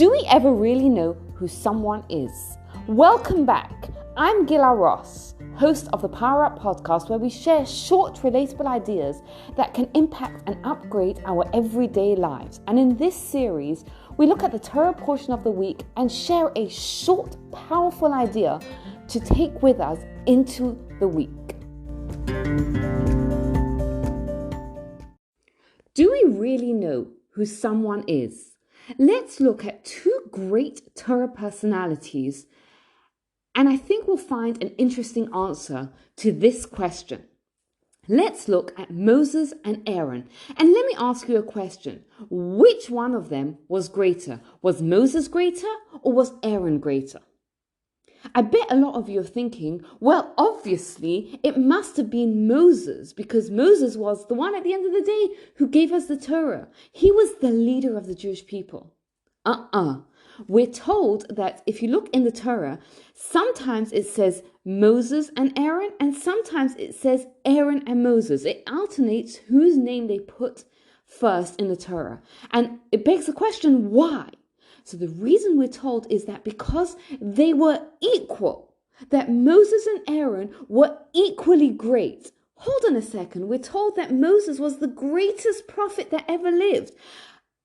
Do we ever really know who someone is? Welcome back. I'm Gila Ross, host of the Power Up podcast, where we share short, relatable ideas that can impact and upgrade our everyday lives. And in this series, we look at the Torah portion of the week and share a short, powerful idea to take with us into the week. Do we really know who someone is? Let's look at two great Torah personalities, and I think we'll find an interesting answer to this question. Let's look at Moses and Aaron, and let me ask you a question. Which one of them was greater? Was Moses greater or was Aaron greater? I bet a lot of you are thinking, well, obviously it must have been Moses, because Moses was the one at the end of the day who gave us the Torah. He was the leader of the Jewish people. We're told that if you look in the Torah, sometimes it says Moses and Aaron, and sometimes it says Aaron and Moses. It alternates whose name they put first in the Torah. And it begs the question, why? So the reason we're told is that because they were equal, that Moses and Aaron were equally great. Hold on a second. We're told that Moses was the greatest prophet that ever lived.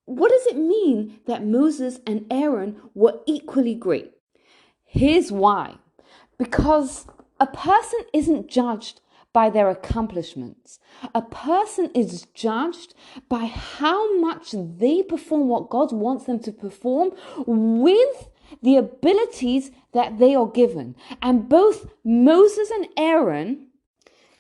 What does it mean that Moses and Aaron were equally great? Here's why. Because a person isn't judged by their accomplishments. A person is judged by how much they perform what God wants them to perform with the abilities that they are given. And both Moses and Aaron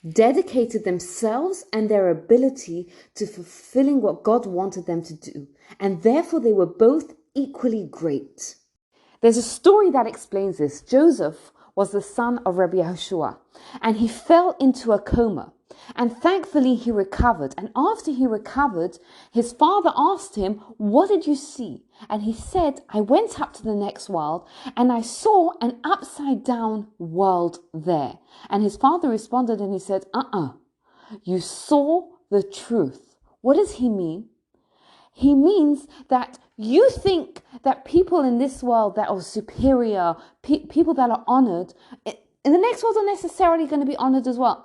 dedicated themselves and their ability to fulfilling what God wanted them to do. And therefore they were both equally great. There's a story that explains this. Joseph was the son of Rabbi Yehoshua, and he fell into a coma. And thankfully he recovered. And after he recovered, his father asked him, "What did you see?" And he said, "I went up to the next world and I saw an upside down world there." And his father responded and he said, "You saw the truth." What does he mean? He means that you think that people in this world that are superior, people that are honored, in the next world are necessarily going to be honored as well.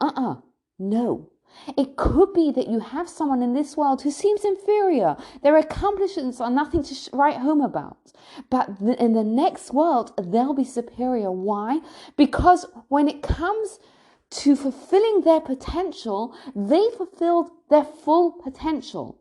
No. It could be that you have someone in this world who seems inferior. Their accomplishments are nothing to write home about. But in the next world, they'll be superior. Why? Because when it comes to fulfilling their potential, they fulfilled their full potential.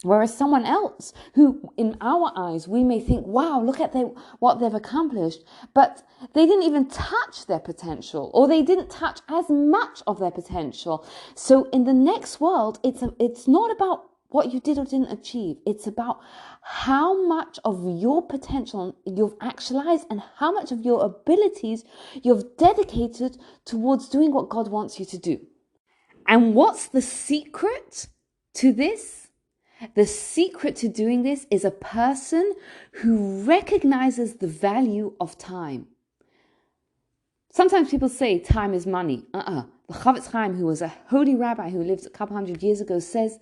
Whereas someone else who, in our eyes, we may think, wow, look at what they've accomplished, but they didn't even touch their potential, or they didn't touch as much of their potential. So in the next world, it's not about what you did or didn't achieve. It's about how much of your potential you've actualized and how much of your abilities you've dedicated towards doing what God wants you to do. And what's the secret to this? The secret to doing this is a person who recognizes the value of time. Sometimes people say time is money. The Chavetz Chaim, who was a holy rabbi who lived a couple hundred years ago, says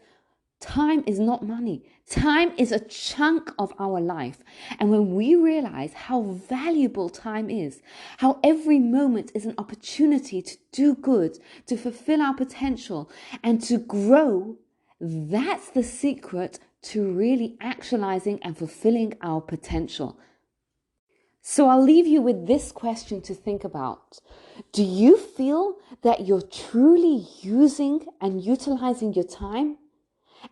time is not money. Time is a chunk of our life. And when we realize how valuable time is, how every moment is an opportunity to do good, to fulfill our potential, and to grow, that's the secret to really actualizing and fulfilling our potential. So I'll leave you with this question to think about. Do you feel that you're truly using and utilizing your time?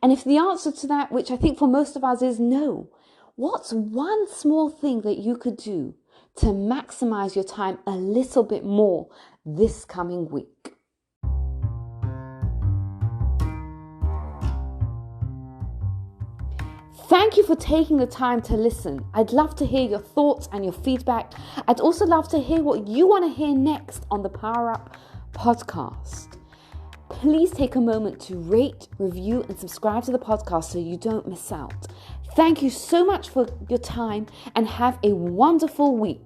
And if the answer to that, which I think for most of us is no, what's one small thing that you could do to maximize your time a little bit more this coming week? Thank you for taking the time to listen. I'd love to hear your thoughts and your feedback. I'd also love to hear what you want to hear next on the Power Up podcast. Please take a moment to rate, review, and subscribe to the podcast so you don't miss out. Thank you so much for your time and have a wonderful week.